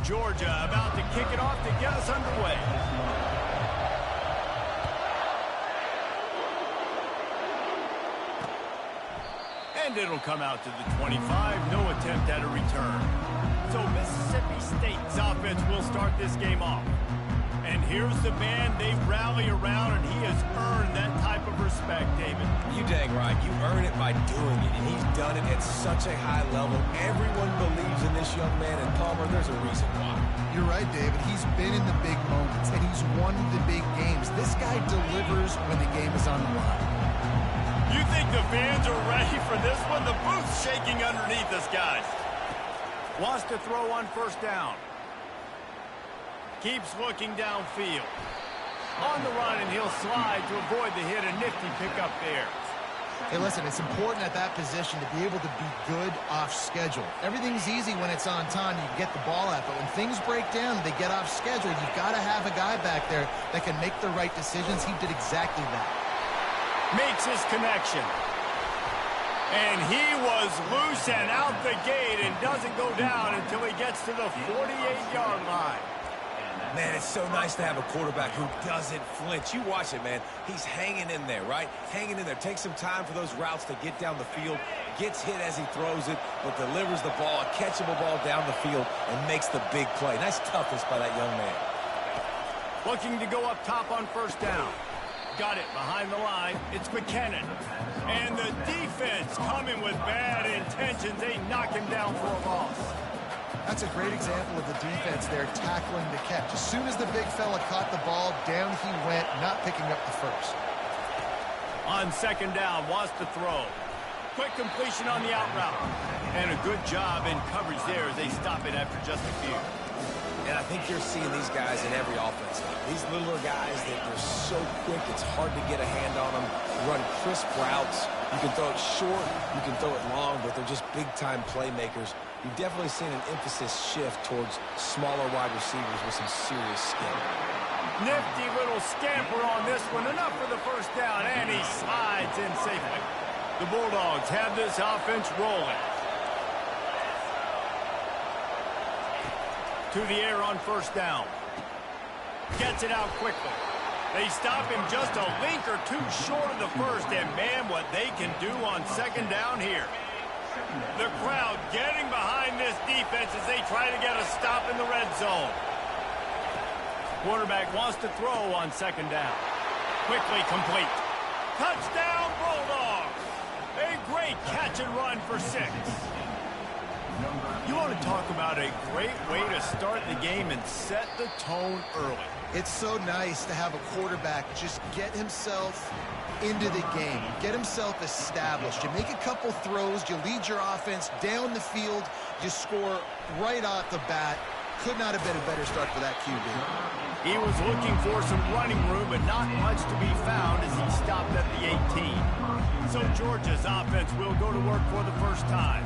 Georgia about to kick it off to get us underway. And it'll come out to the 25. No attempt at a return. So Mississippi State's offense will start this game off. And here's the man they rally around, and he has earned that type of respect, David. You dang right. You earn it by doing it, and he's done it at such a high level. Everyone believes in this young man, and Palmer, there's a reason why. You're right, David. He's been in the big moments, and he's won the big games. This guy delivers when the game is on the line. You think the fans are ready for this one? The booth's shaking underneath us, guys. Wants to throw on first down. Keeps looking downfield. On the run, and he'll slide to avoid the hit. A nifty pickup there. Hey, listen, it's important at that position to be able to be good off schedule. Everything's easy when it's on time. You can get the ball out, but when things break down, they get off schedule. You've got to have a guy back there that can make the right decisions. He did exactly that. Makes his connection. And he was loose and out the gate and doesn't go down until he gets to the 48-yard line. Man, it's so nice to have a quarterback who doesn't flinch. You watch it, man. He's hanging in there, right? Hanging in there. Takes some time for those routes to get down the field. Gets hit as he throws it, but delivers the ball, a catchable ball down the field, and makes the big play. Nice toughness by that young man. Looking to go up top on first down. Got it behind the line. It's McKinnon. And the defense coming with bad intentions. They knock him down for a loss. That's a great example of the defense there tackling the catch. As soon as the big fella caught the ball, down he went, not picking up the first. On second down, wants to throw. Quick completion on the out route. And a good job in coverage there as they stop it after just a few. And I think you're seeing these guys in every offense. These littler guys, they're so quick, it's hard to get a hand on them. Run crisp routes. You can throw it short, you can throw it long, but they're just big-time playmakers. You've definitely seen an emphasis shift towards smaller wide receivers with some serious skill. Nifty little scamper on this one. Enough for the first down, and he slides in safely. The Bulldogs have this offense rolling. To the air on first down. Gets it out quickly. They stop him just a link or two short of the first, and man, what they can do on second down here. The crowd getting behind this defense as they try to get a stop in the red zone. Quarterback wants to throw on second down. Quickly complete. Touchdown, Bulldogs! A great catch and run for 6. You want to talk about a great way to start the game and set the tone early. It's so nice to have a quarterback just get himself into the game, get himself established. You make a couple throws, you lead your offense down the field, you score right off the bat. Could not have been a better start for that QB. He was looking for some running room, but not much to be found as he stopped at the 18. So Georgia's offense will go to work for the first time.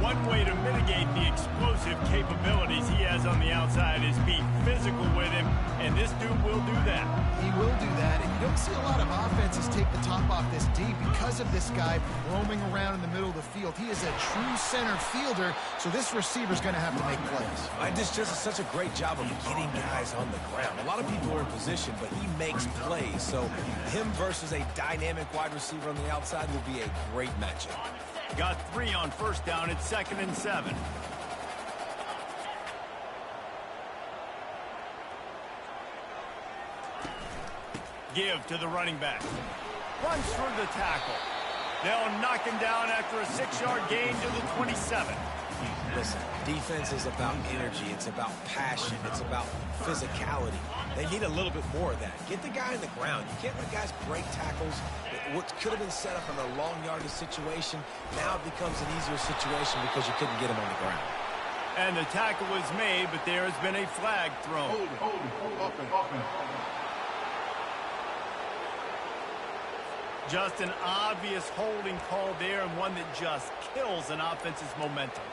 One way to mitigate the explosive capabilities he has on the outside is be physical with him, and this dude will do that. He will do that, and you don't see a lot of offenses take the top off this D because of this guy roaming around in the middle of the field. He is a true center fielder, so this receiver's going to have to make plays. This just is such a great job of getting guys on the ground. A lot of people are in position, but he makes plays, so him versus a dynamic wide receiver on the outside will be a great matchup. Got 3 on first down. It's 2nd and 7. Give to the running back. Runs through the tackle. They'll knock him down after a 6-yard gain to the 27. Listen, defense is about energy. It's about passion. It's about physicality. They need a little bit more of that. Get the guy on the ground. You can't let guys break tackles. What could have been set up in a long yardage situation now becomes an easier situation because you couldn't get him on the ground. And the tackle was made, but there has been a flag thrown. Hold. Just an obvious holding call there, and one that just kills an offense's momentum.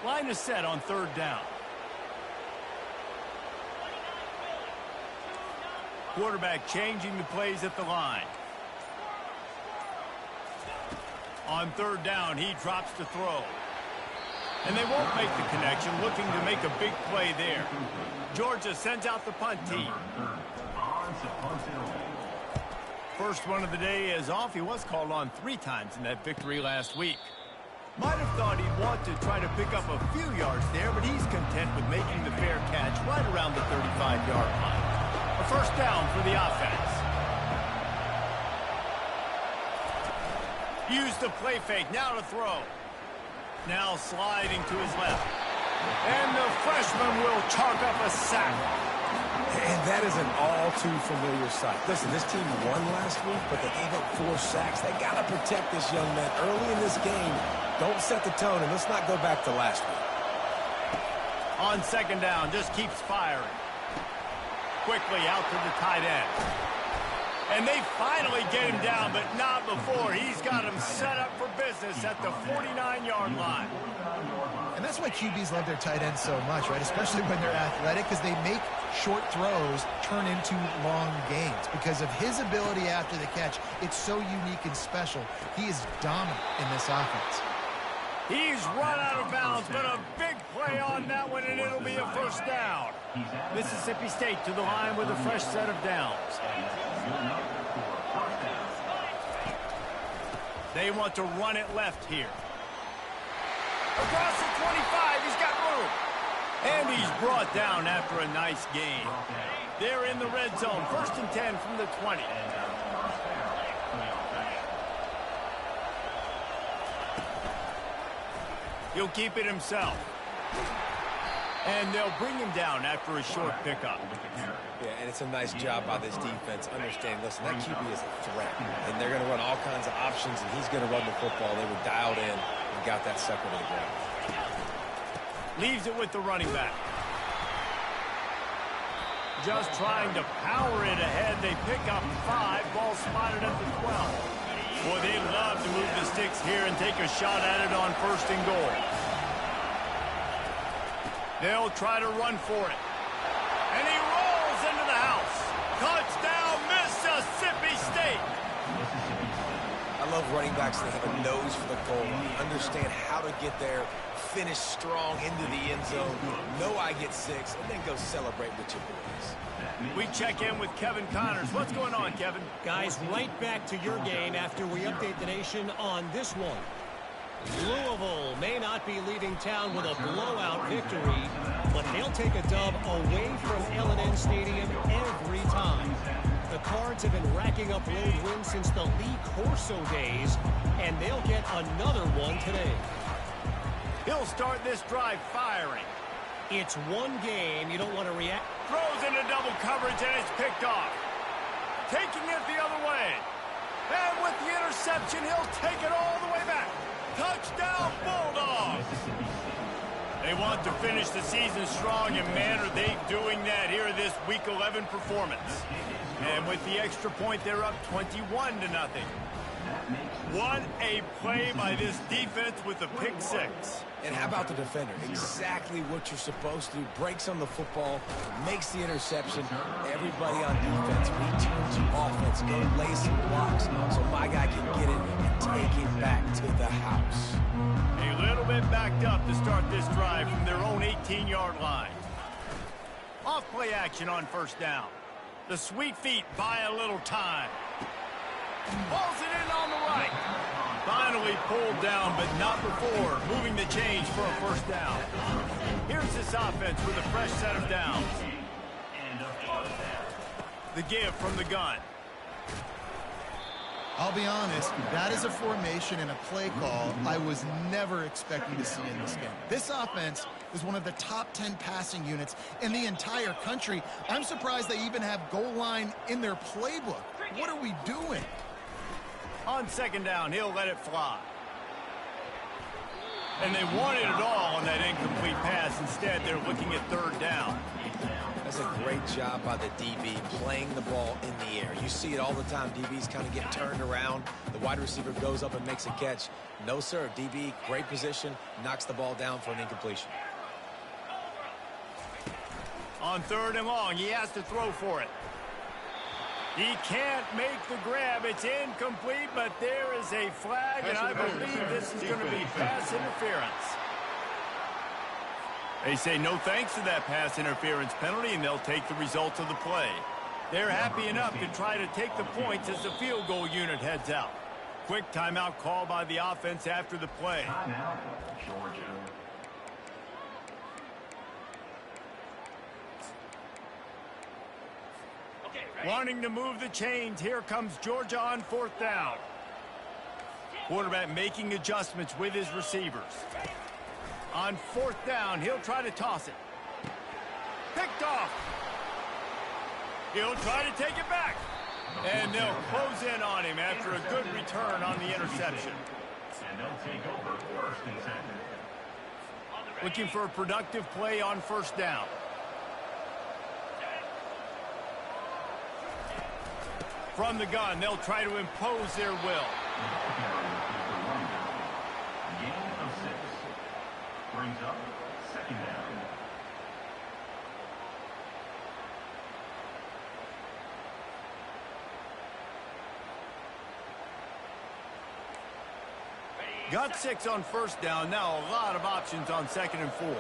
Line is set on 3rd down. Quarterback changing the plays at the line. On third down, he drops to throw. And they won't make the connection, looking to make a big play there. Georgia sends out the punt team. First one of the day is off. He was called on 3 times in that victory last week. Might have thought he'd want to try to pick up a few yards there, but he's content with making the fair catch right around the 35-yard line. A first down for the offense. Use the play fake, now to throw. Now sliding to his left. And the freshman will chalk up a sack. And that is an all-too-familiar sight. Listen, this team won last week, but they gave up 4 sacks. They got to protect this young man early in this game. Don't set the tone, and let's not go back to last week. On second down, just keeps firing. Quickly out to the tight end. And they finally get him down, but not before. He's got him set up for business at the 49-yard line. And that's why QBs love their tight ends so much, right? Especially when they're athletic, because they make short throws turn into long gains. Because of his ability after the catch, it's so unique and special. He is dominant in this offense. He's run out of bounds, but a big play on that one, and it'll be a first down. Mississippi State to the line with a fresh set of downs. They want to run it left here. Across the 25, he's got room. And he's brought down after a nice gain. They're in the red zone, 1st and 10 from the 20. He'll keep it himself. And they'll bring him down after a short pickup. Yeah, and it's a nice job by this defense. Understand, listen, that QB is a threat. And they're going to run all kinds of options, and he's going to run the football. They were dialed in and got that sucker to the ground. Leaves it with the running back. Just trying to power it ahead. They pick up 5. Ball spotted at the 12. Boy, they love to move the sticks here and take a shot at it on 1st and goal. They'll try to run for it. And he rolls into the house. Touchdown, Mississippi State. I love running backs that have a nose for the goal line. Understand how to get there, finish strong into the end zone, know I get 6, and then go celebrate with your boys. We check in with Kevin Connors. What's going on, Kevin? Guys, right back to your game after we update the nation on this one. Louisville may not be leaving town with a blowout victory, but they'll take a dub away from L&N Stadium every time. The Cards have been racking up road wins since the Lee Corso days, and they'll get another one today. He'll start this drive firing. It's one game. You don't want to react. Throws into double coverage, and it's picked off. Taking it the other way. And with the interception, he'll take it all the way back. Touchdown, Bulldogs! They want to finish the season strong, and man, are they doing that here in this Week 11 performance. And with the extra point, they're up 21-0. What a play by this defense with a pick 6. And how about the defender? Exactly what you're supposed to do. Breaks on the football, makes the interception. Everybody on defense returns to offense. Go lay some blocks so my guy can get it and take it back to the house. A little bit backed up to start this drive from their own 18-yard line. Off play action on 1st down. The sweet feet buy a little time. Balls it in on the right. Finally pulled down, but not before moving the change for a 1st down. Here's this offense with a fresh set of downs. The give from the gun. I'll be honest, that is a formation and a play call I was never expecting to see in this game. This offense is one of the top 10 passing units in the entire country. I'm surprised they even have goal line in their playbook. What are we doing? On 2nd down, he'll let it fly. And they wanted it all on that incomplete pass. Instead, they're looking at 3rd down. That's a great job by the DB playing the ball in the air. You see it all the time. DBs kind of get turned around. The wide receiver goes up and makes a catch. No, sir. DB, great position, knocks the ball down for an incompletion. On 3rd and long, he has to throw for it. He can't make the grab. It's incomplete, but there is a flag, and I believe this is going to be pass interference. They say no thanks to that pass interference penalty, and they'll take the results of the play. They're happy enough to try to take the points as the field goal unit heads out. Quick timeout call by the offense after the play. Timeout, Georgia. Wanting to move the chains, here comes Georgia on 4th down. Quarterback making adjustments with his receivers. On 4th down, he'll try to toss it. Picked off. He'll try to take it back. And they'll close in on him after a good return on the interception. And they'll take over 1st and 2nd. Looking for a productive play on 1st down. From the gun, they'll try to impose their will. Gain of 6. Brings up 2nd down. Got 6 on 1st down. Now a lot of options on 2nd and 4.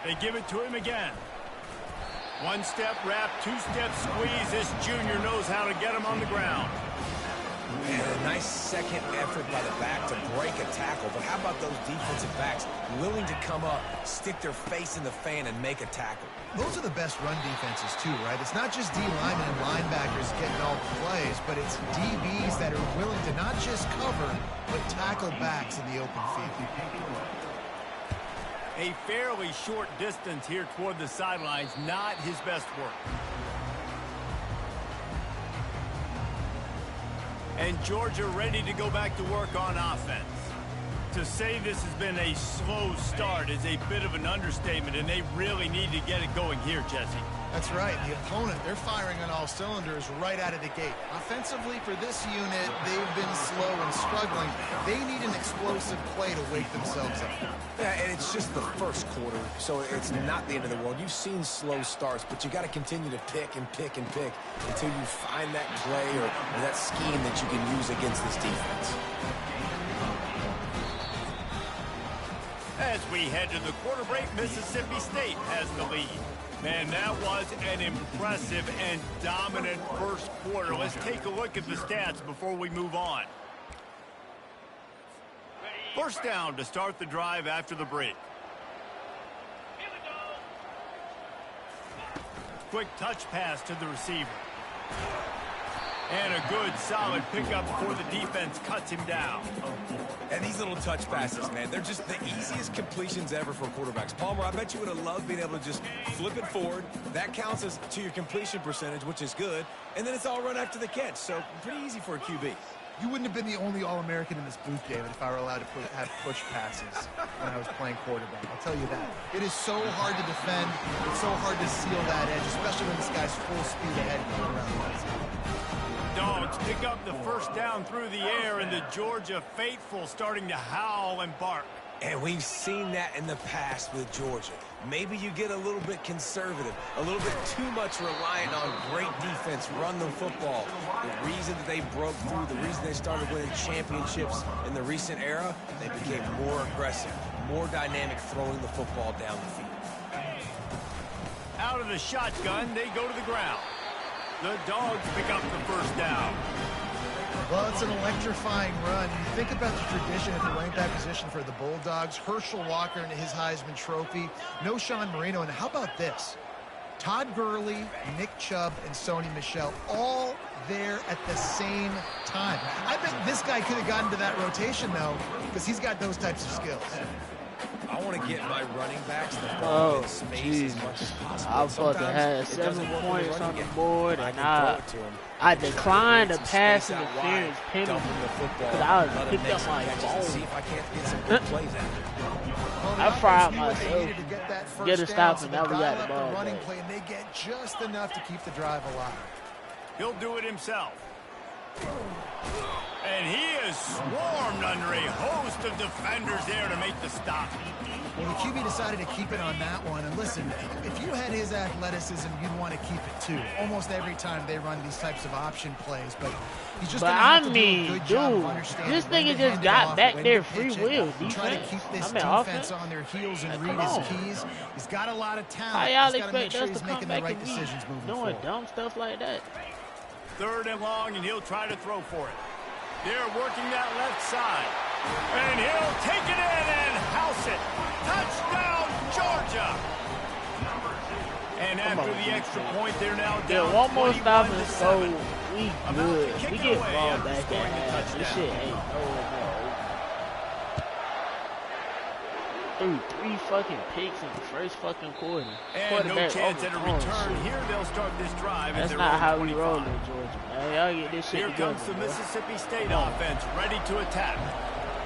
They give it to him again. 1-step wrap, 2-step squeeze. This junior knows how to get him on the ground. And a nice second effort by the back to break a tackle. But how about those defensive backs willing to come up, stick their face in the fan, and make a tackle? Those are the best run defenses, too, right? It's not just D linemen and linebackers getting all the plays, but it's DBs that are willing to not just cover, but tackle backs in the open field. A fairly short distance here toward the sidelines, not his best work. And Georgia ready to go back to work on offense. To say this has been a slow start is a bit of an understatement, and they really need to get it going here, Jesse. That's right. The opponent, they're firing on all cylinders right out of the gate. Offensively, for this unit, they've been slow and struggling. They need an explosive play to wake themselves up. Yeah, and it's just the first quarter, so it's not the end of the world. You've seen slow starts, but you got to continue to pick and pick and pick until you find that play or that scheme that you can use against this defense. As we head to the quarter break, Mississippi State has the lead. Man, that was an impressive and dominant first quarter. Let's take a look at the stats before we move on. 1st down to start the drive after the break. Quick touch pass to the receiver. And a good, solid pickup before the defense cuts him down. And these little touch passes, man, they're just the easiest completions ever for quarterbacks. Palmer, I bet you would have loved being able to just flip it forward. That counts as to your completion percentage, which is good. And then it's all run after the catch, so pretty easy for a QB. You wouldn't have been the only All-American in this booth, David, if I were allowed to have push passes when I was playing quarterback. I'll tell you that. It is so hard to defend. It's so hard to seal that edge, especially when this guy's full speed ahead going around the outside. Dogs pick up the 1st down through the air, and the Georgia faithful starting to howl and bark. And we've seen that in the past with Georgia. Maybe you get a little bit conservative, a little bit too much reliant on great defense, run the football. The reason that they broke through, the reason they started winning championships in the recent era, they became more aggressive, more dynamic throwing the football down the field. Out of the shotgun, they go to the ground. The Dogs pick up the 1st down. Well, it's an electrifying run. You think about the tradition at the running back position for the Bulldogs. Herschel Walker and his Heisman Trophy. No Sean Marino. And how about this? Todd Gurley, Nick Chubb, and Sony Michel all there at the same time. I bet this guy could have gotten to that rotation, though, because he's got those types of skills. I want to get my running backs the ball in space as much as possible. I fucking had 7 points on the board, and I declined the pass interference penalty because I picked up my phone. See if I can't get some good plays out. I fried myself. Get a stop, and now we got the ball running play, and they get just enough to keep the drive alive. He'll do it himself. And he is swarmed under a host of defenders there to make the stop. Well, the QB decided to keep it on that one. And listen, if you had his athleticism, you'd want to keep it too. Almost every time they run these types of option plays, but he's just going to have to do a good job of understanding. This nigga just got back there free will. Try to keep this defense on their heels and read his keys. He's got a lot of talent. How y'all he's got to make expect sure us he's to come making the back right and decisions moving doing forward. dumb stuff like that? 3rd and long, and he'll try to throw for it. They're working that left side. And he'll take it in and house it. Touchdown, Georgia. And after the extra point, they're now down. One more stop and 21-7. so we good. We get ball back at half. This shit ain't over. Three fucking picks in the first fucking quarter. And no chance at a return. Here they'll start this drive. That's not how we roll in Georgia, man. Y'all get this shit Here together, comes the bro. Mississippi State offense ready to attack.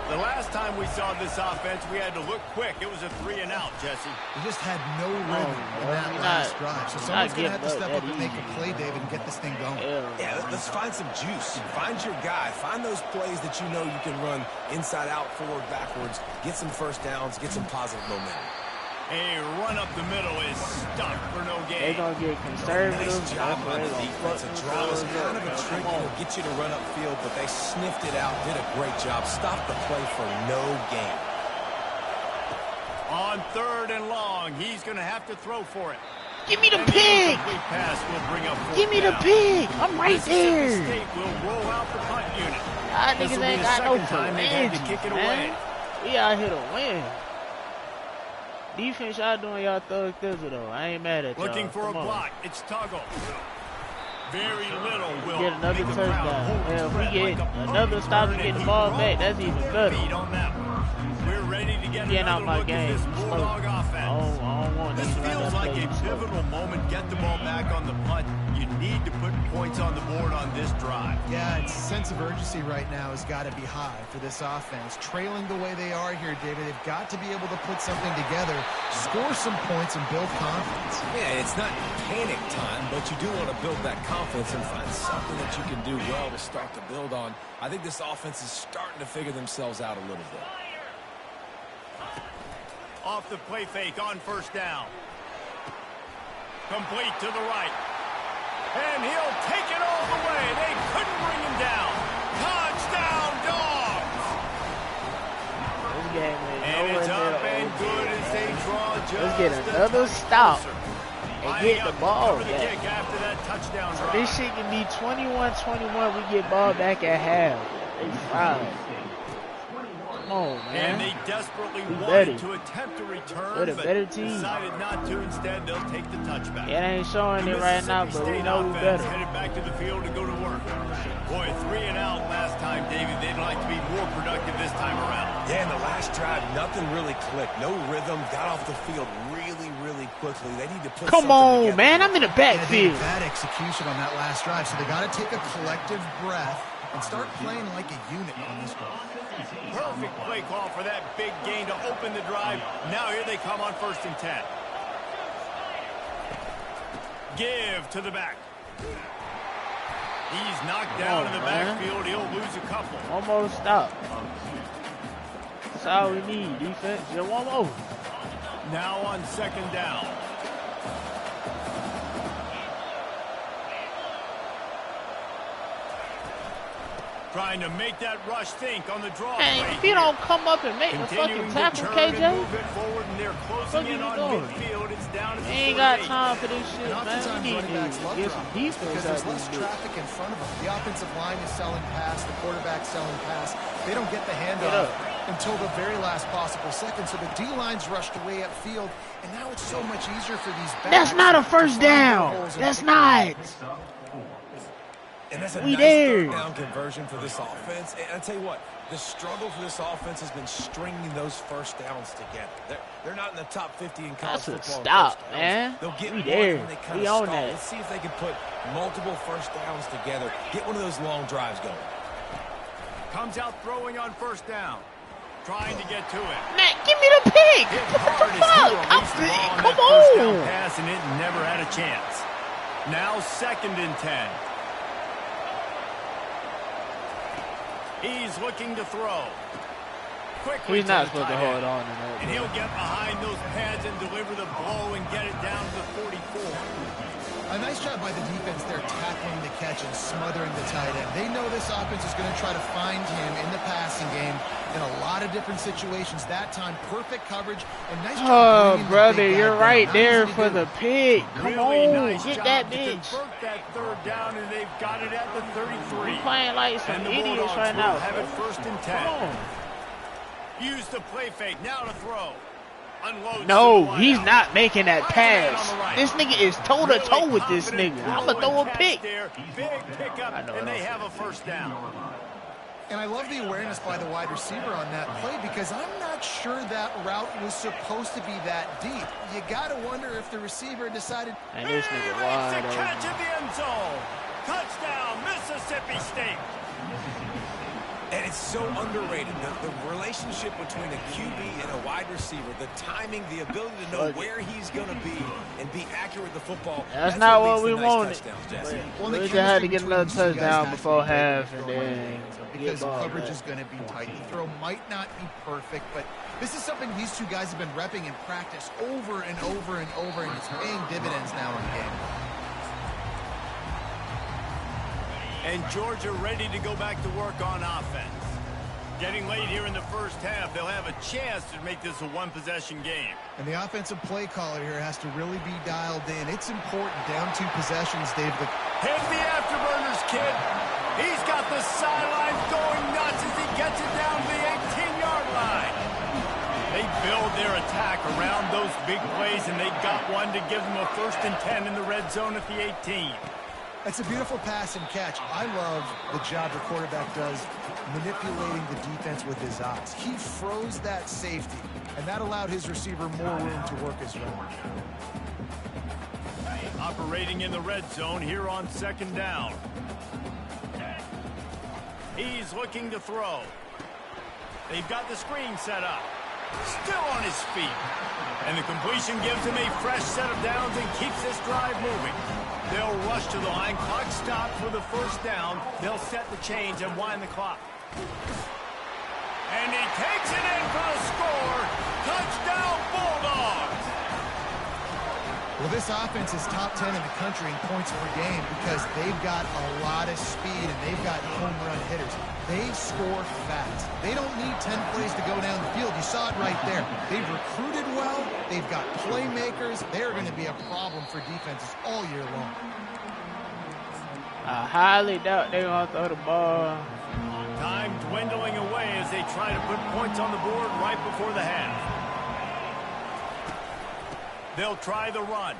The last time we saw this offense, we had to look quick. It was a 3-and-out, Jesse. They just had no rhythm in that last drive. So someone's going to have to step up and make a play, David, and get this thing going. Yeah, let's find some juice. Find your guy. Find those plays that you know you can run inside out, forward, backwards. Get some first downs. Get some positive momentum. A run up the middle is stuck for no gain. They're going to get conservative. Nice job by the defense. A draw is kind of a trick. It'll get you to run upfield, but they sniffed it out. Did a great job. Stopped the play for no gain. On 3rd and long, he's going to have to throw for it. Give me the pig! Give me the pig! I'm right there! State will roll out the punt unit. Y'all niggas ain't got no time they've had to kick it away. We out here to win. Defense, y'all doing y'all thug thizzle though. I ain't mad at y'all. Looking for a block. It's Tuggle. Very little will get another touchdown. Well, if we get another stop and get the ball back, that's even better. On that one. We're ready to get Getting out my game. This Bulldog offense. I don't want this feels like a pivotal moment. Get the ball back on the punt. You need to put points on the board on this drive. Yeah, its sense of urgency right now has got to be high for this offense. Trailing the way they are here, David, they've got to be able to put something together, score some points, and build confidence. Yeah, it's not panic time, but you do want to build that confidence and find something that you can do well to start to build on. I think this offense is starting to figure themselves out a little bit. Off the play fake on 1st down. Complete to the right. And he'll take it all the way. They couldn't bring him down. Touchdown, Dogs! This game is and it's up and good as they draw just let's get another stop and get the ball back. After that touchdown drive. This shit can be 21-21. We get ball back at half. They fried. Come on, man. And they desperately wanted to attempt a return, but decided not to. Instead, they'll take the touchback. It ain't showing it right now, but we know we better. Headed back to the field to go to work. Boy, 3-and-out last time, David. They'd like to be more productive this time around. Yeah, in the last drive, nothing really clicked. No rhythm. Got off the field really, really quickly. They need to put Come on, man. I'm in the backfield. Bad execution on that last drive, so they got to take a collective breath and start playing like a unit on this one. Perfect play call for that big gain to open the drive. Now here they come on 1st and 10. Give to the back. He's knocked down in the backfield. He'll lose a couple. Almost stop. That's all we need, defense. Yeah, one more. Now on 2nd down. Trying to make that rush think on the draw. Hey, if you don't come up and make the fucking tackle, KJ, what are you doing? He ain't got time for this shit, man. We need to get some defense because there's less traffic in front of them. The offensive line is selling pass, the quarterback's selling pass. They don't get the handoff until the very last possible second. So the D-line's rushed away upfield, and now it's so much easier for these backs. That's not a first down. That's not. And that's a nice third down conversion for this offense. And I tell you what, the struggle for this offense has been stringing those first downs together. They're not in the top 50 in college football. Stop, man. They'll get we one there. and they kind We of on stall. that. Let's see if they can put multiple first downs together. Get one of those long drives going. Comes out throwing on 1st down. Trying to get to it. Man, give me the pick. What the fuck? Come on. Pass and it never had a chance. Now 2nd and 10. He's looking to throw. Quickly He's not supposed to hold on to that. And he'll get behind those pads and deliver the blow and get it down to the 44. A nice job by the defense there, tackling the catch and smothering the tight end. They know this offense is going to try to find him in the passing game in a lot of different situations. That time, perfect coverage and nice job. Oh, brother, you're right there for the pick. Come really on, nice get job that to bitch. convert that third down, and they've got it at the 33. We're playing like some And the idiots Bulldogs right will now. have it first and 10. Come on. Use the play fake. Now to throw. Unloads No, he's out. not making that Right pass. on the right. This nigga is toe-to-toe Really with this confident nigga. I'm going to throw throw a and catch pick. there. Big pickup, I know, and I they know. have a first down. And I love the awareness by the wide receiver on that play because I'm not sure that route was supposed to be that deep. You got to wonder if the receiver decided. And this nigga He makes wide a catch open. in the end zone. Touchdown, Mississippi State. And it's so underrated, the relationship between a QB and a wide receiver, the timing, the ability to know where he's going to be and be accurate with the football. That's not what we leads to wanted. nice touchdowns, Jesse. Well, We the just had to chemistry get between another these two guys touchdown has to before be great half and throwing then games, get because ball coverage back. is going to be tight. The throw might not be perfect, but this is something these two guys have been repping in practice over and over and over, and it's paying dividends now in the game. And Georgia ready to go back to work on offense. Getting late here in the first half, they'll have a chance to make this a one-possession game. And the offensive play caller here has to really be dialed in. It's important down 2 possessions, Dave. Here's the afterburners, kid. He's got the sidelines going nuts as he gets it down to the 18-yard line. They build their attack around those big plays, and they got one to give them a 1st and 10 in the red zone at the 18. That's a beautiful pass and catch. I love the job the quarterback does manipulating the defense with his eyes. He froze that safety, and that allowed his receiver more room to work his route. Operating in the red zone here on 2nd down. He's looking to throw. They've got the screen set up. Still on his feet. And the completion gives him a fresh set of downs and keeps this drive moving. They'll rush to the line. Clock stopped for the 1st down. They'll set the change and wind the clock. And he takes it in for the score. Touchdown, Bulldogs. Well, this offense is top 10 in the country in points per game because they've got a lot of speed and they've got home run hitters. They score fast. They don't need 10 plays to go down the field. You saw it right there. They've recruited well. They've got playmakers. They're going to be a problem for defenses all year long. I highly doubt they're going to throw the ball. Time dwindling away as they try to put points on the board right before the half. They'll try the run.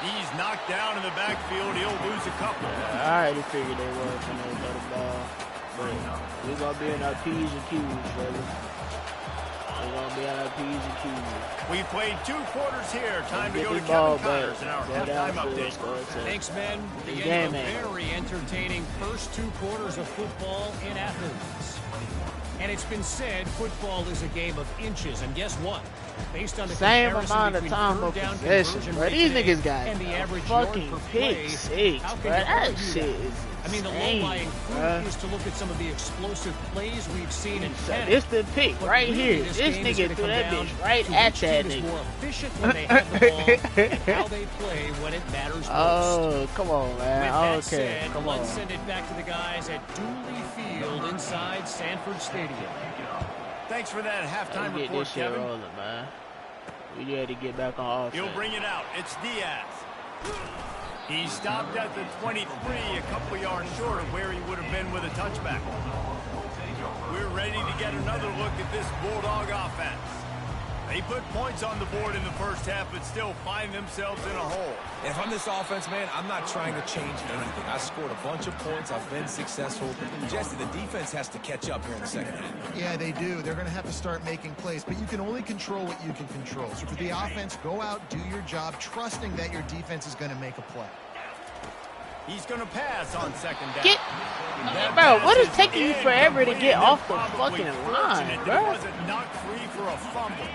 He's knocked down in the backfield. He'll lose a couple. I already figured they were going to throw the ball. But we're going to be in our P's and Q's, brother. We're going to be on our P's and Q's. We played 2 quarters here. Time to Get go to the ball Kevin Connors in our back. Go halftime downfield, update. Thanks, men. The Good end game, of a man. very entertaining first 2 quarters of football in Athens. And it's been said football is a game of inches. And guess what? Based on the Same comparison amount of between time third of down possession, conversion bro. rate These today niggas got and the average fucking yard per play, pick 6, how bro. can you That argue shit that? is I mean, the insane, low-lying fruit bruh. is to look at some of the explosive plays we've seen in tennis. It's the pick But right really, here. this This game is nigga gonna threw come that down bitch right to at which that team is nigga. more efficient when they have the ball and how they play when it matters most. Oh, come on, With man. that Okay, said, come on. let's send it back to the guys at Dooley Field inside Sanford Stadium. Thanks for that halftime Let's get report, this shit Kevin. rolling, man. We got to get back on offense. He'll bring it out. It's Diaz. He stopped at the 23, a couple yards short of where he would have been with a touchback. We're ready to get another look at this Bulldog offense. They put points on the board in the first half, but still find themselves in a hole. And if I'm this offense, man, I'm not trying to change anything. I scored a bunch of points. I've been successful. Jesse, the defense has to catch up here in the second half. Yeah, they do. They're going to have to start making plays, but you can only control what you can control. So for the offense, go out, do your job, trusting that your defense is going to make a play. He's going to pass on 2nd down. Get, bro, what is taking you forever to get off the fucking line, bro? It wasn't knocked free for a fumble.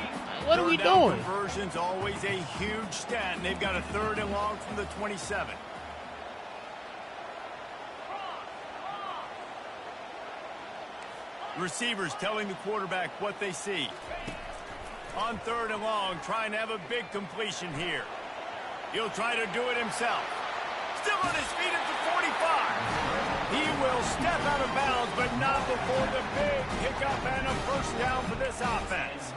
What are we Third down doing? Conversion's always a huge stat, and they've got a 3rd and long from the 27. Receivers telling the quarterback what they see. On 3rd and long, trying to have a big completion here. He'll try to do it himself. Still on his feet at the 45. He will step out of bounds, but not before the big pickup and a first down for this offense.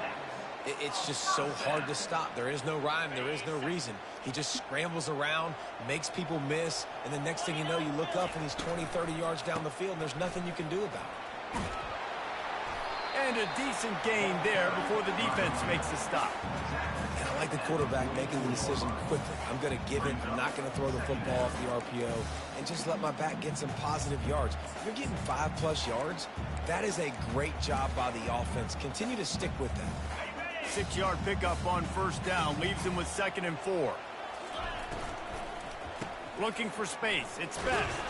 It's just so hard to stop. There is no rhyme. There is no reason. He just scrambles around, makes people miss, and the next thing you know, you look up and he's 20, 30 yards down the field, and there's nothing you can do about it. And a decent gain there before the defense makes the stop. And I like the quarterback making the decision quickly. I'm going to give it. I'm not going to throw the football off the RPO and just let my back get some positive yards. If you're getting 5+ yards, that is a great job by the offense. Continue to stick with that. 6-yard pickup on first down leaves him with 2nd and 4. Looking for space. It's best.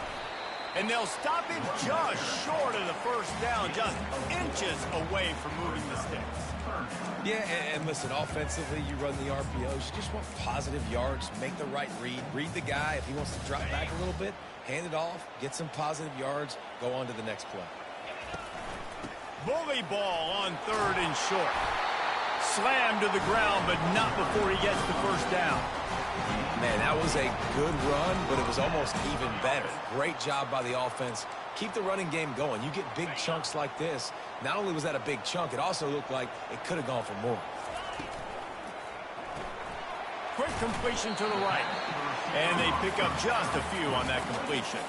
And they'll stop it just short of the first down, just inches away from moving the sticks. Yeah, and listen, offensively, you run the RPOs. You just want positive yards, make the right read. Read the guy. If he wants to drop back a little bit, hand it off, get some positive yards, go on to the next play. Bully ball on 3rd and short. Slammed to the ground, but not before he gets the first down. Man, that was a good run, but it was almost even better. Great job by the offense. Keep the running game going. You get big chunks like this. Not only was that a big chunk, it also looked like it could have gone for more. Quick completion to the right. And they pick up just a few on that completion.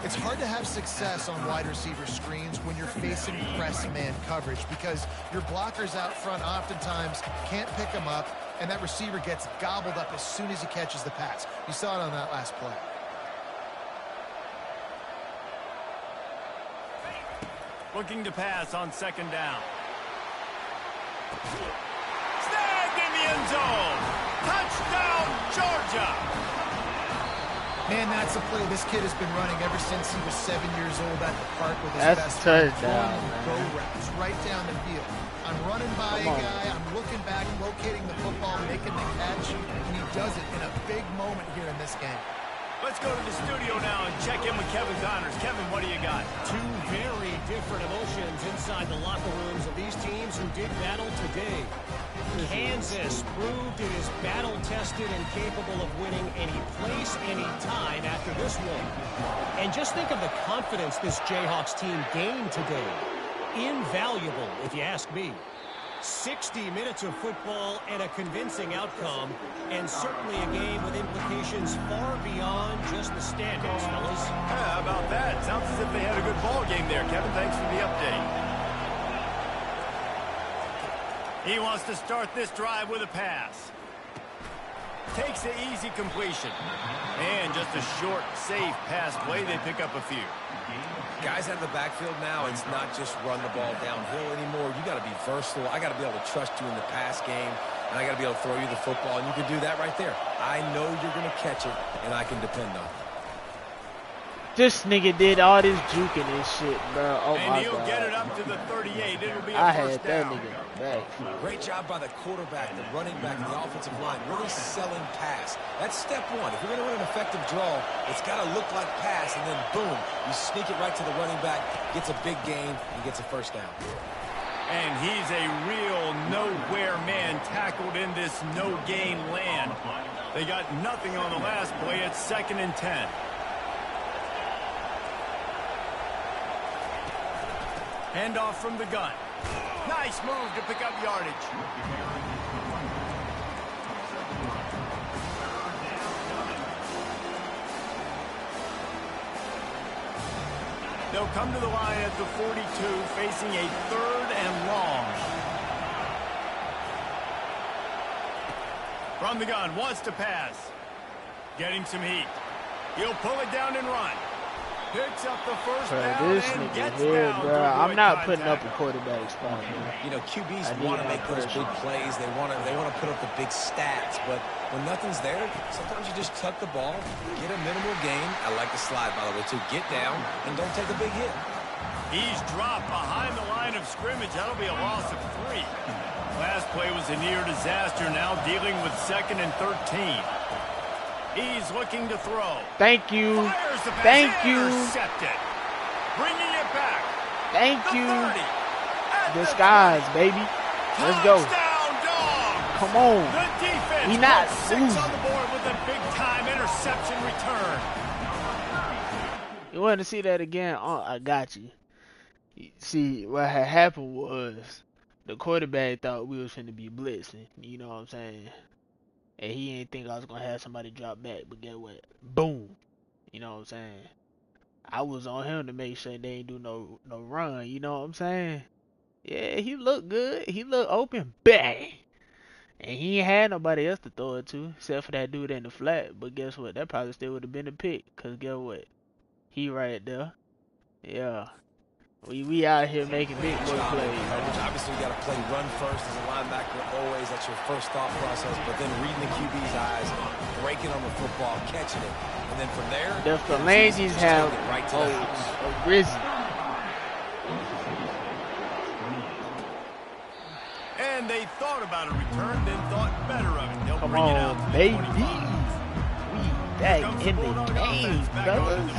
It's hard to have success on wide receiver screens when you're facing press man coverage because your blockers out front oftentimes can't pick them up, and that receiver gets gobbled up as soon as he catches the pass. You saw it on that last play. Looking to pass on 2nd down. Snagged in the end zone. Touchdown, Georgia. Man, that's a play this kid has been running ever since he was 7 years old at the park with his That's best friend. touchdown, Go routes right down the field. I'm running by a guy, I'm looking back, locating the football, making the catch, and he does it in a big moment here in this game. Let's go to the studio now and check in with Kevin Connors. Kevin, what do you got? Two very different emotions inside the locker rooms of these teams who did battle today. Kansas proved it is battle-tested and capable of winning any place, any time after this one. And just think of the confidence this Jayhawks team gained today. Invaluable, if you ask me. 60 minutes of football and a convincing outcome, and certainly a game with implications far beyond just the standings, fellas. Yeah, how about that? Sounds as if they had a good ball game there, Kevin. Thanks for the update. He wants to start this drive with a pass. Takes the easy completion. And just a short, safe pass play. They pick up a few. Guys out of the backfield now, it's not just run the ball downhill anymore. You got to be versatile. I got to be able to trust you in the pass game, and I got to be able to throw you the football, and you can do that right there. I know you're going to catch it, and I can depend on it. This nigga did all this juking and shit, bro. Oh my God. And he'll get it up to the 38. It'll be a I first had that down. nigga back. Great job by the quarterback, the running back, and the offensive line. Really selling pass. That's step one. If you're going to run an effective draw, it's got to look like pass, and then boom, you sneak it right to the running back, gets a big gain, and gets a first down. And he's a real nowhere man tackled in this no-gain land. They got nothing on the last play. It's 2nd and 10. Handoff from the gun. Nice move to pick up yardage. They'll come to the line at the 42, facing a 3rd and long. From the gun, wants to pass. Getting some heat. He'll pull it down and run. Picks up the first down This and nigga gets here, down. bro. to I'm avoid not putting up contact. a quarterback spot, man. You know, QBs I want to need make my those pressure. big plays. They want to put up the big stats. But when nothing's there, sometimes you just tuck the ball, get a minimal gain. I like the slide, by the way, too. Get down and don't take a big hit. He's dropped behind the line of scrimmage. That'll be a loss of 3. Last play was a near disaster. Now dealing with 2nd and 13. He's looking to throw. Thank you. Fires the pass. Thank you. Intercepted. Bringing it back. Thank The you. 30, at the Disguise, baby. Let's go. Touchdown, Dogs! Come on. The defense We not puts 6 losing. on the board with a big-time interception return. You want to see that again? Oh, I got you. See, what had happened was the quarterback thought we was finna be blitzing. You know what I'm saying? And he ain't think I was gonna have somebody drop back. But get what? Boom. You know what I'm saying? I was on him to make sure they ain't do no run. You know what I'm saying? Yeah, he looked good. He looked open. Bang. And he ain't had nobody else to throw it to, except for that dude in the flat. But guess what? That probably still would have been a pick. Cause guess what? He right there. Yeah. We out here making big boy plays. Obviously, you got to play run first as a linebacker always. That's your first thought process. But then reading the QB's eyes, breaking on the football, catching it. And then from there, the phalanges have risen. And they thought about a return, then thought better of it. They'll Come bring it out on, to the baby. 25. We back in the game, fellas.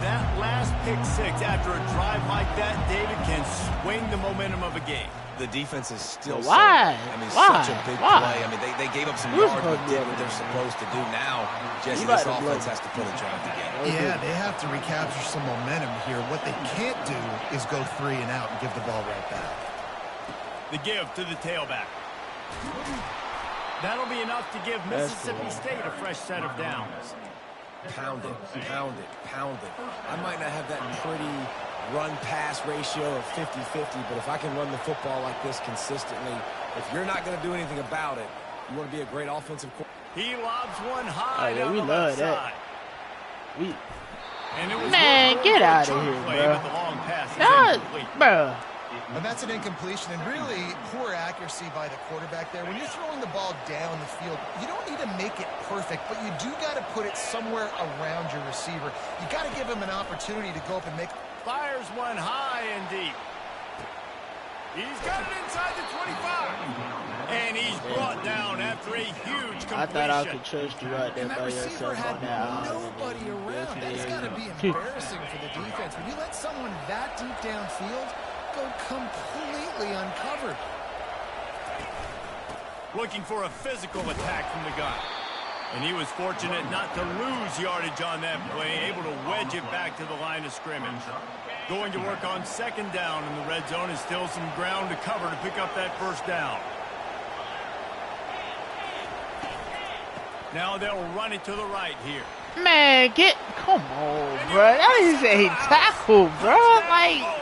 That last pick 6 after a drive like that, David, can swing the momentum of a game. the defense is still why? I mean, Why? such a big Why? play. I mean, they gave up some Who's yards, but supposed to did be what they're supposed to do. Now, Jesse, You this about to offense blow. has to put a drive together. Yeah, they have to recapture some momentum here. What they can't do is go 3 and out and give the ball right back. The give to the tailback. That'll be enough to give Mississippi State a fresh set of downs. Pound it, pound it, pound it. I might not have that pretty run-pass ratio of 50-50, but if I can run the football like this consistently, if you're not going to do anything about it, you want to be a great offensive coordinator. He lobs one high Oh, yeah, down we the love left that. side. We And it was Man, worth get going for a outta chunk here, play, bro. but the long pass is no, incomplete. bruh. And that's an incompletion and really poor accuracy by the quarterback there. When you're throwing the ball down the field, you don't need to make it perfect, but you do got to put it somewhere around your receiver. You got to give him an opportunity to go up and make. Fires one high and deep. He's got it inside the 25. And he's brought down after a huge completion. I thought I could trust you right there And that by receiver yourself had on that island. nobody around. That's got to be embarrassing for the defense. When you let someone that deep downfield go completely uncovered. Looking for a physical attack from the gun. And he was fortunate not to lose yardage on that play, able to wedge it back to the line of scrimmage. Going to work on second down in the red zone, is still some ground to cover to pick up that first down. Now they'll run it to the right here. Man, come on, bruh. That is a tackle, bruh. Like,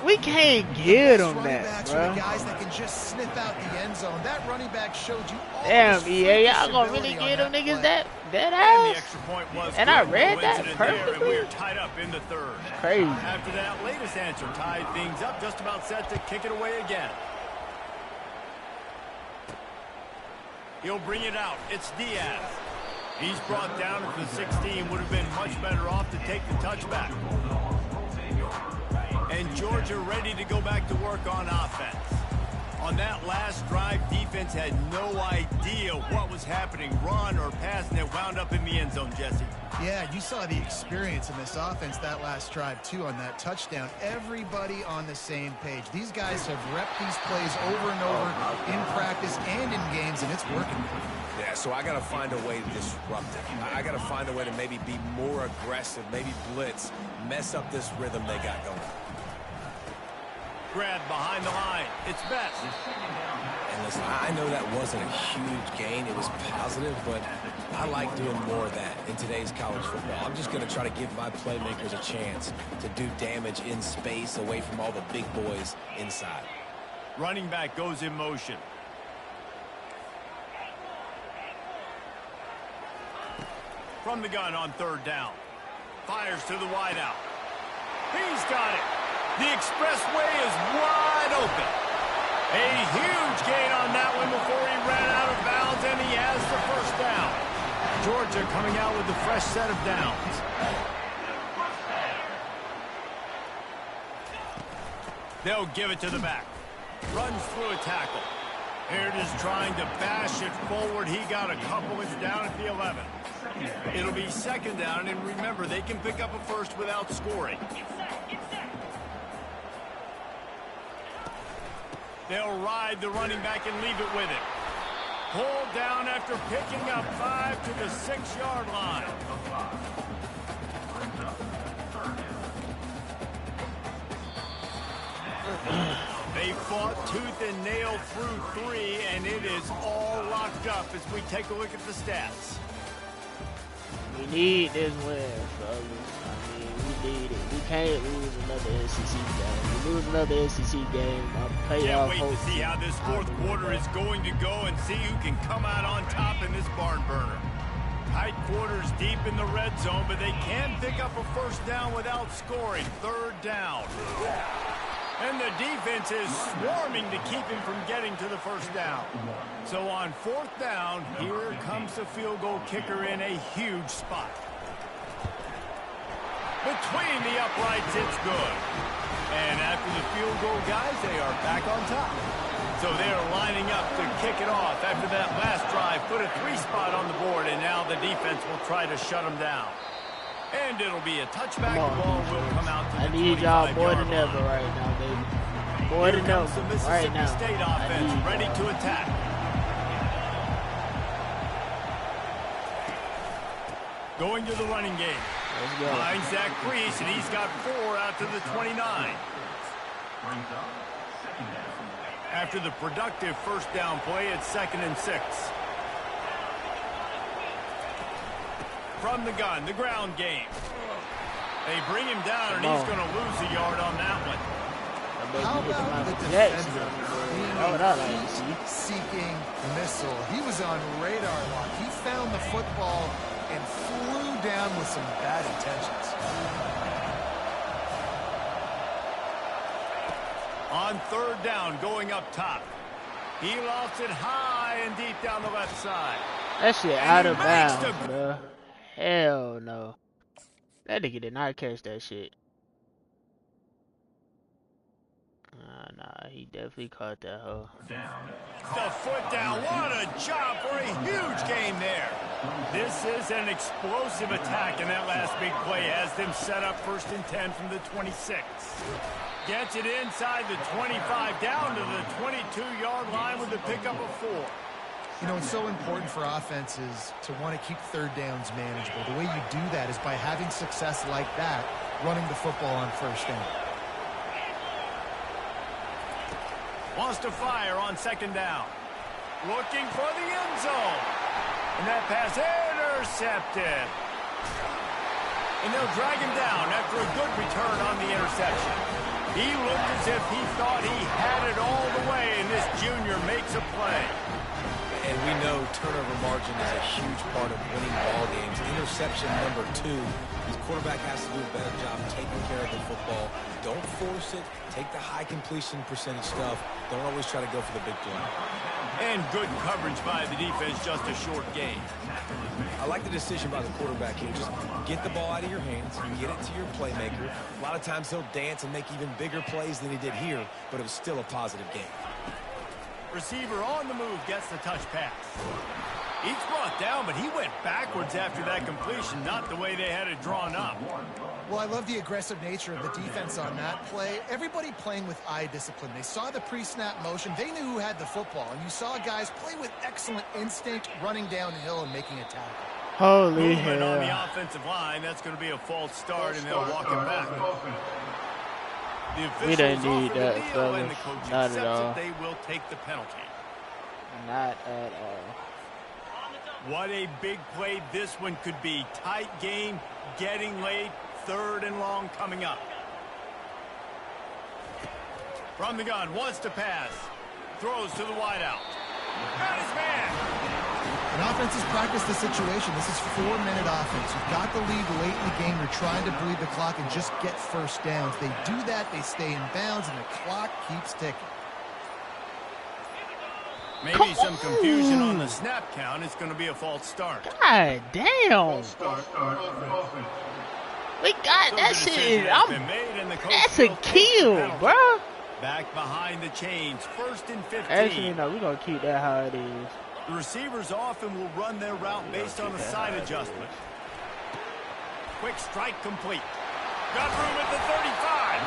we can't get him Running that, backs are the bruh. guys that can just sniff out the end zone. That running back showed you all Damn, the EA, y'all freakish gonna really ability get on them niggas play. that And the ass? extra point was And I good. read No that incident there, and perfectly. we're tied up in the third. Crazy. After that latest answer tied things up, just about set to kick it away again. He'll bring it out. It's Diaz. He's brought down at the 16. Would have been much better off to take the touchback. And Georgia ready to go back to work on offense. On that last drive, defense had no idea what was happening, run or pass, and it wound up in the end zone, Jesse. Yeah, you saw the experience in this offense that last drive, too, on that touchdown. Everybody on the same page. These guys have repped these plays over and over in practice and in games, and it's working. Yeah, so I got to find a way to disrupt it. I got to find a way to maybe be more aggressive, maybe blitz, mess up this rhythm they got going. Grab behind the line. It's Best. And listen, I know that wasn't a huge gain. It was positive, but I like doing more of that in today's college football. I'm just going to try to give my playmakers a chance to do damage in space away from all the big boys inside. Running back goes in motion. From the gun on third down. Fires to the wideout. He's got it. The expressway is wide open. A huge gain on that one before he ran out of bounds, and he has the first down. Georgia coming out with the fresh set of downs. They'll give it to the back. Runs through a tackle. Heritage trying to bash it forward. He got a couple. It's down at the 11. It'll be second down, and remember, they can pick up a first without scoring. They'll ride the running back and leave it with him. Pulled down after picking up 5 to the 6-yard line. They fought tooth and nail through 3, and it is all locked up as we take a look at the stats. We need this win, fellas. I mean, we need it. We can't lose another SEC game. We lose another SEC game. Can't wait to see how this fourth quarter is going to go and see who can come out on top in this barn burner. Tight quarters deep in the red zone, but they can pick up a first down without scoring. Third down. And the defense is swarming to keep him from getting to the first down. So on fourth down, here comes the field goal kicker in a huge spot. Between the uprights, it's good. And after the field goal, guys, they are back on top. So they are lining up to kick it off after that last drive. Put a 3 spot on the board, and now the defense will try to shut them down. And it'll be a touchback. The ball will come out to the 25-yard line. I need y'all more than ever right now, baby. More than ever the Mississippi right now. State offense ready to attack. Going to the running game. Let's go. Finds Zach Kreese, and he's got 4 out to the 29. After the productive first down play, it's 2nd and 6. From the gun, the ground game. They bring him down, and he's going to lose a yard on that one. How about the defender being a seeking missile? He was on radar lock. He found the football and flew down with some bad intentions. On third down, going up top. He lofts it high and deep down the left side. That shit out of bounds, bro. Hell no. That nigga did not catch that shit. Nah, he definitely caught that hoe. The foot down. What a job for a huge gain there. This is an explosive attack, and that last big play has them set up 1st and 10 from the 26. Gets it inside the 25, down to the 22-yard line with the pickup of 4. You know, it's so important for offenses to want to keep third downs manageable. The way you do that is by having success like that, running the football on first down. Wants to fire on 2nd down. Looking for the end zone. And that pass intercepted. And they'll drag him down after a good return on the interception. He looked as if he thought he had it all the way, and this junior makes a play. And we know turnover margin is a huge part of winning ball games. Interception number 2. The quarterback has to do a better job taking care of the football. Don't force it. Take the high completion percentage stuff. Don't always try to go for the big play. And good coverage by the defense, just a short gain. I like the decision by the quarterback here. Just get the ball out of your hands and get it to your playmaker. A lot of times he'll dance and make even bigger plays than he did here, but it was still a positive game. Receiver on the move gets the touch pass. He's brought down, but he went backwards after that completion, not the way they had it drawn up. Well, I love the aggressive nature of the defense on that play. Everybody playing with eye discipline. They saw the pre-snap motion. They knew who had the football. And you saw guys play with excellent instinct, running downhill and making a tackle. Holy Movement hell. on the offensive line. That's going to be a false start, and they'll walk him back. The We don't officials need offer that, the deal, fellas. and the coach Not at accepts all. it. They will take the penalty. Not at all. What a big play this one could be. Tight game, getting late, 3rd and long coming up. From the gun, wants to pass. Throws to the wideout. Got his man. An offense has practiced the situation. This is 4-minute offense. You've got the lead late in the game. You're trying to bleed the clock and just get first downs. They do that, they stay in bounds, and the clock keeps ticking. Maybe some confusion on the snap count. It's going to be a false start. God damn. We got that shit. That's a kill, bro. Back behind the chains, 1st and 15. Actually, no, we're going to keep that how it is. The receivers often will run their route based on a side adjustment. Quick strike complete. Got room at the 35.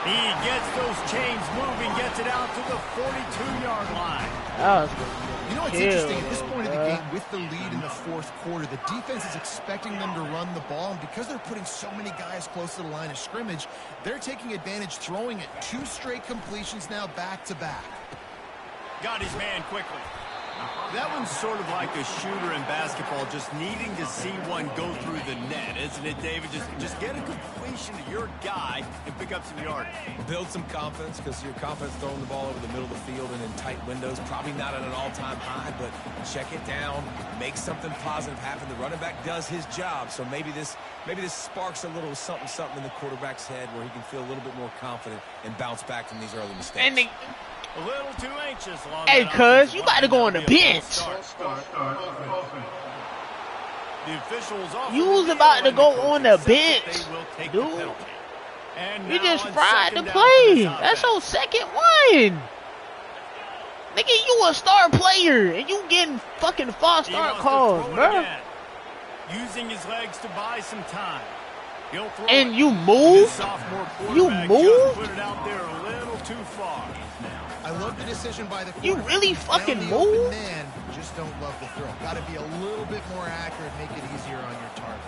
He gets those chains moving, gets it out to the 42-yard line. You know what's interesting? At this point of the game, with the lead in the 4th quarter, the defense is expecting them to run the ball, and because they're putting so many guys close to the line of scrimmage, they're taking advantage, throwing it 2 straight completions now back-to-back. Got his man quickly. That one's sort of like a shooter in basketball, just needing to see one go through the net, isn't it, David? Just get a completion to your guy and pick up some yardage. Build some confidence, because your confidence throwing the ball over the middle of the field and in tight windows, probably not at an all-time high, but check it down, make something positive happen. The running back does his job, so maybe this sparks a little something in the quarterback's head where he can feel a little bit more confident and bounce back from these early mistakes. And a little too anxious. Hey, cuz, you about to go on the bench. The officials you was about to go on the bench, dude. You just fried the play. That's your 2nd one. Nigga, you a star player, and you getting fucking false start calls, bro. Using his legs to buy some time. And you move? You move? Put it out there a little too far. I love the decision by the quarterback. You really fucking move? Man, just don't love the throw. Got to be a little bit more accurate, make it easier on your target.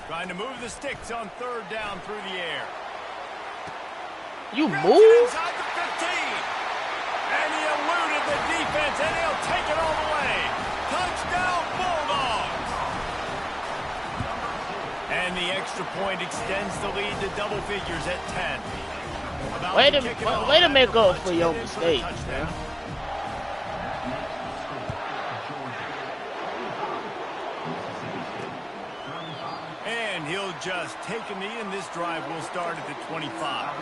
Trying to move the sticks on 3rd down through the air. You move? Inside the 15. And he eluded the defense, and he'll take it all the way. Touchdown, Bulldogs. And the extra point extends the lead to double figures at 10. Way to make up for your mistake, man. And he'll just take a knee, and this drive will start at the 25.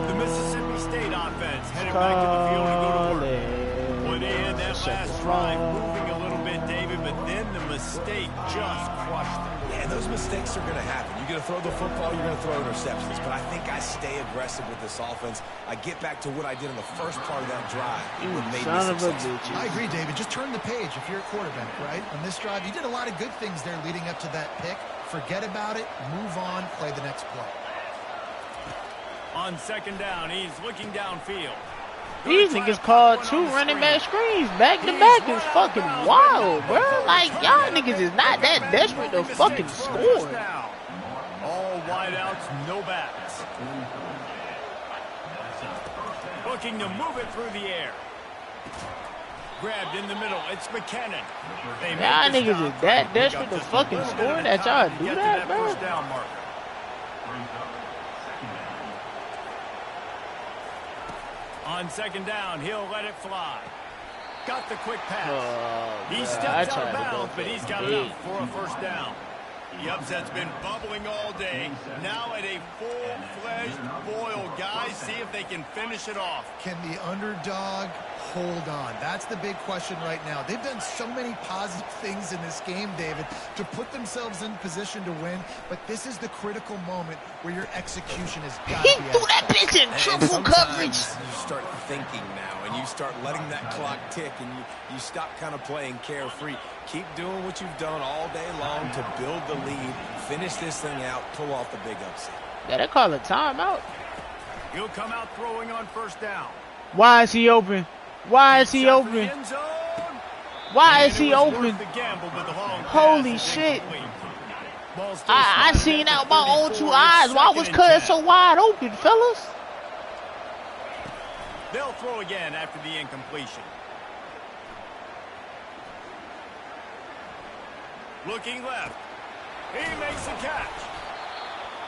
The Mississippi State offense headed back to the field to go to work. Put in that last drive, moving a little bit, David, but then the mistake just crushed them. Yeah, those mistakes are going to happen. You're going to throw the football, you're going to throw interceptions. But I think I stay aggressive with this offense. I get back to what I did in the first part of that drive. It made me successful. I agree, David. Just turn the page if you're a quarterback, right? On this drive, you did a lot of good things there leading up to that pick. Forget about it. Move on. Play the next play. On 2nd down, he's looking downfield. These niggas called 2 running back screens back to back is fucking wild, bro. Like, y'all niggas is not that desperate to fucking score. All wideouts, no backs. Looking to move it through the air. Grabbed in the middle. It's McKinnon. Y'all niggas is that desperate to fucking score that y'all do that, bro? First down marker. On 2nd down, he'll let it fly. Got the quick pass. He steps out of bounds, but he's got enough for a first down. The upset's been bubbling all day. Now at a full-fledged boil, guys. See if they can finish it off. Can the underdog hold on? That's the big question right now. They've done so many positive things in this game, David, to put themselves in position to win, but this is the critical moment where your execution has got to be He threw that bitch in triple coverage. You start thinking now, and you start letting that clock tick, and you stop kind of playing carefree. Keep doing what you've done all day long to build the lead, finish this thing out, pull off the big upset. Yeah, they call a timeout. He'll come out throwing on first down. Why is he open? Why is he open? Why is he open? Holy shit. I seen out my own 2 eyes. Why was Cuz so wide open, fellas? They'll throw again after the incompletion. Looking left. He makes the catch.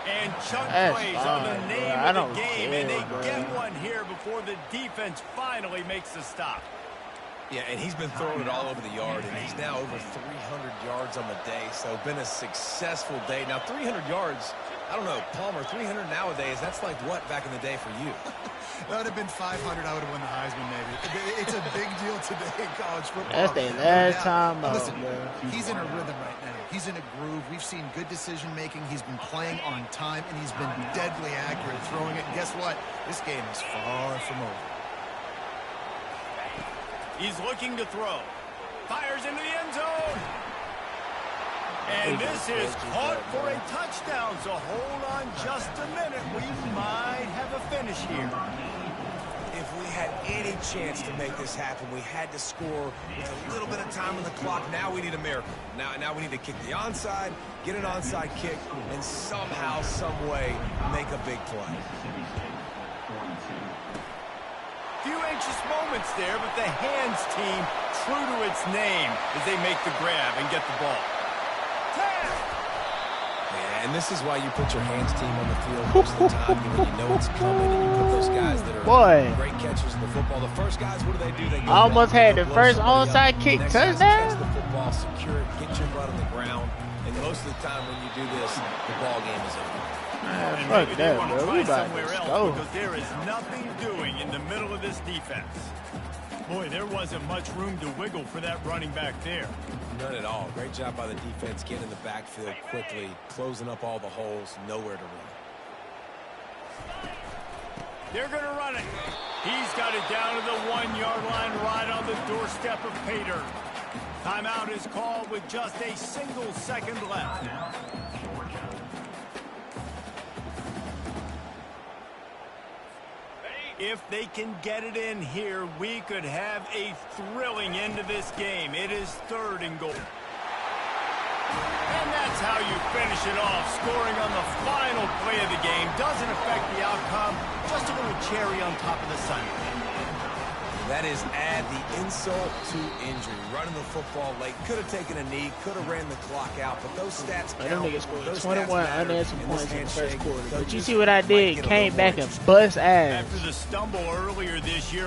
And Chuck plays on the name of the game, and they get one here before the defense finally makes the stop. Yeah, and he's been throwing it all over the yard, and he's now over 300 yards on the day, so been a successful day. Now, 300 yards I don't know, Palmer, 300 nowadays, that's like what back in the day for you? That would have been 500. I would have won the Heisman, maybe. It's a big deal today in college football. That's their last time out, Listen, bro. he's in a rhythm right now. He's in a groove. We've seen good decision-making. He's been playing on time, and he's been deadly accurate throwing it. And guess what? This game is far from over. He's looking to throw. Fires into the end zone. And this is caught for a touchdown, so hold on just a minute. We might have a finish here. If we had any chance to make this happen, we had to score with a little bit of time on the clock. Now we need a miracle. Now we need to kick the onside, get an onside kick, and somehow, some way, make a big play. Few anxious moments there, but the hands team true to its name as they make the grab and get the ball. Yeah, and this is why you put your hands team on the field most of the time when you know it's coming, and you put those guys that are great catchers in the football. The first guys, what do? They go almost down, had the first onside kick touchdown. Catch the football, secure it, get your butt on the ground, and most of the time when you do this, the ball game is over. Man, fuck that, bro. We about to go. Because there is nothing doing in the middle of this defense. Boy, there wasn't much room to wiggle for that running back there. None at all. Great job by the defense getting in the backfield quickly, closing up all the holes, nowhere to run. They're going to run it. He's got it down to the 1-yard line right on the doorstep of Pater. Timeout is called with just a single second left. If they can get it in here, we could have a thrilling end to this game. It is 3rd and goal. And that's how you finish it off. Scoring on the final play of the game doesn't affect the outcome. Just a little cherry on top of the sundae. That is add the insult to injury. Running the football late. Could have taken a knee. Could have ran the clock out. But those stats count. Them niggas scored 21 unanswered points in the first quarter. But you see what I did? Came back and bust ass. After the stumble earlier this year,